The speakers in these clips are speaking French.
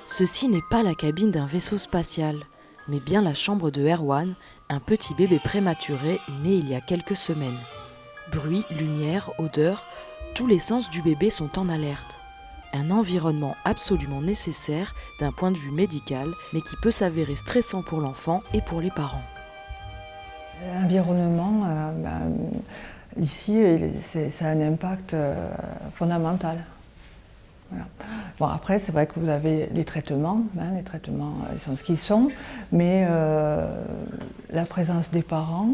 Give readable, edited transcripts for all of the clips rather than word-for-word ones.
Ceci n'est pas la cabine d'un vaisseau spatial, mais bien la chambre de Erwan, un petit bébé prématuré né il y a quelques semaines. Bruit, lumière, odeur, tous les sens du bébé sont en alerte. Un environnement absolument nécessaire d'un point de vue médical, mais qui peut s'avérer stressant pour l'enfant et pour les parents. L'environnement, ici, ça a un impact fondamental. Voilà. Bon, après, c'est vrai que vous avez les traitements ils sont ce qu'ils sont, mais la présence des parents,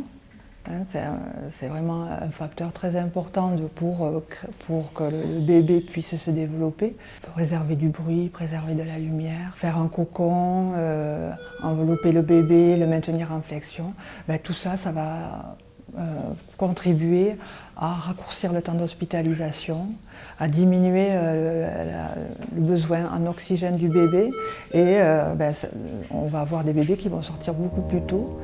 c'est vraiment un facteur très important pour que le bébé puisse se développer. Préserver du bruit, préserver de la lumière, faire un cocon, envelopper le bébé, le maintenir en flexion, tout ça, ça va contribuer à raccourcir le temps d'hospitalisation, à diminuer le besoin en oxygène du bébé et on va avoir des bébés qui vont sortir beaucoup plus tôt.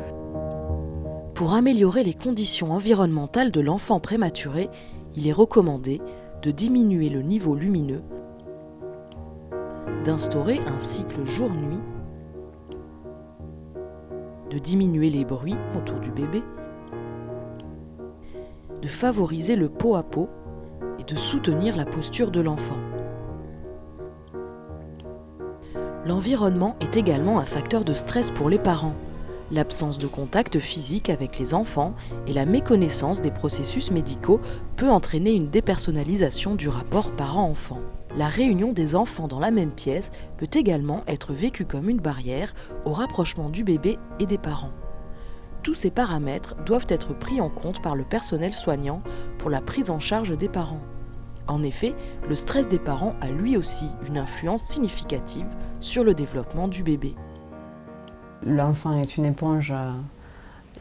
Pour améliorer les conditions environnementales de l'enfant prématuré, il est recommandé de diminuer le niveau lumineux, d'instaurer un cycle jour-nuit, de diminuer les bruits autour du bébé, de favoriser le pot à pot et de soutenir la posture de l'enfant. L'environnement est également un facteur de stress pour les parents. L'absence de contact physique avec les enfants et la méconnaissance des processus médicaux peut entraîner une dépersonnalisation du rapport parent-enfant. La réunion des enfants dans la même pièce peut également être vécue comme une barrière au rapprochement du bébé et des parents. Tous ces paramètres doivent être pris en compte par le personnel soignant pour la prise en charge des parents. En effet, le stress des parents a lui aussi une influence significative sur le développement du bébé. L'enfant est une éponge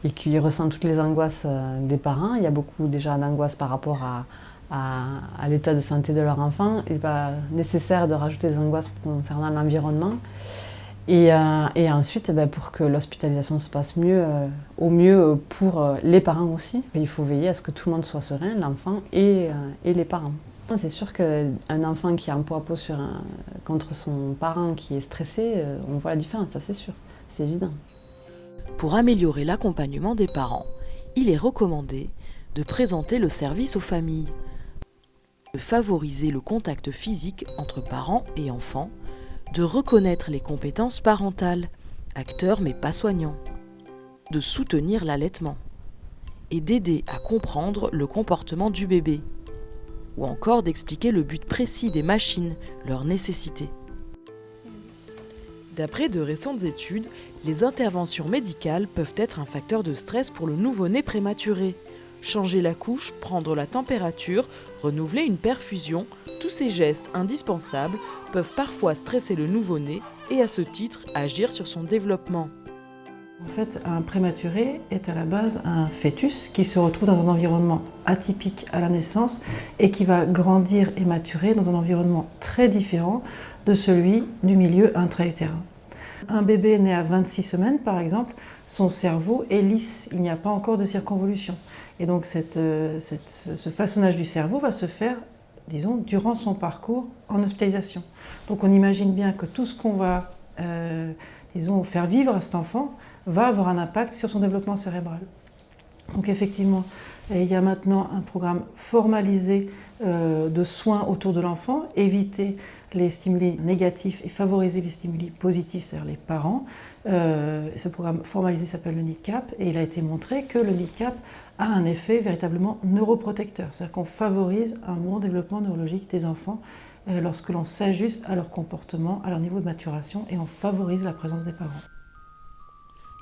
et qui ressent toutes les angoisses des parents. Il y a beaucoup déjà d'angoisse par rapport à l'état de santé de leur enfant. Il n'est pas nécessaire de rajouter des angoisses concernant l'environnement. Et ensuite, pour que l'hospitalisation se passe au mieux pour les parents aussi, il faut veiller à ce que tout le monde soit serein, l'enfant et les parents. C'est sûr qu'un enfant qui est en pot à pot contre son parent qui est stressé, on voit la différence, ça c'est sûr. C'est évident. Pour améliorer l'accompagnement des parents, il est recommandé de présenter le service aux familles, de favoriser le contact physique entre parents et enfants, de reconnaître les compétences parentales, acteurs mais pas soignants, de soutenir l'allaitement et d'aider à comprendre le comportement du bébé, ou encore d'expliquer le but précis des machines, leur nécessité. D'après de récentes études, les interventions médicales peuvent être un facteur de stress pour le nouveau-né prématuré. Changer la couche, prendre la température, renouveler une perfusion, tous ces gestes indispensables peuvent parfois stresser le nouveau-né et à ce titre agir sur son développement. En fait, un prématuré est à la base un fœtus qui se retrouve dans un environnement atypique à la naissance et qui va grandir et maturer dans un environnement très différent de celui du milieu intra-utérin. Un bébé né à 26 semaines, par exemple, son cerveau est lisse, il n'y a pas encore de circonvolution. Et donc ce façonnage du cerveau va se faire, disons, durant son parcours en hospitalisation. Donc on imagine bien que tout ce qu'on va faire vivre à cet enfant va avoir un impact sur son développement cérébral. Donc effectivement, il y a maintenant un programme formalisé de soins autour de l'enfant, éviter les stimuli négatifs et favoriser les stimuli positifs, c'est-à-dire les parents. Ce programme formalisé s'appelle le NIDCAP et il a été montré que le NIDCAP a un effet véritablement neuroprotecteur, c'est-à-dire qu'on favorise un bon développement neurologique des enfants lorsque l'on s'ajuste à leur comportement, à leur niveau de maturation et on favorise la présence des parents.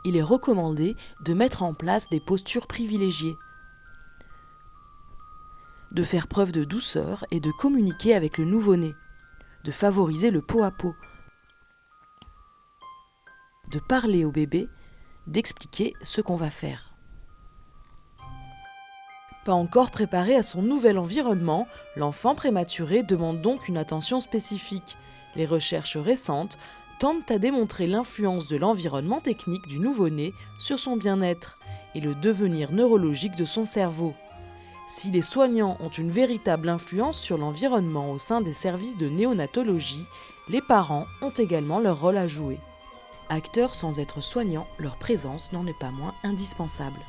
Il est recommandé de mettre en place des postures privilégiées, de faire preuve de douceur et de communiquer avec le nouveau-né, de favoriser le pot à pot, de parler au bébé, d'expliquer ce qu'on va faire. Pas encore préparé à son nouvel environnement, l'enfant prématuré demande donc une attention spécifique. Les recherches récentes tentent à démontrer l'influence de l'environnement technique du nouveau-né sur son bien-être et le devenir neurologique de son cerveau. Si les soignants ont une véritable influence sur l'environnement au sein des services de néonatologie, Les parents ont également leur rôle à jouer. Acteurs sans être soignants, leur présence n'en est pas moins indispensable.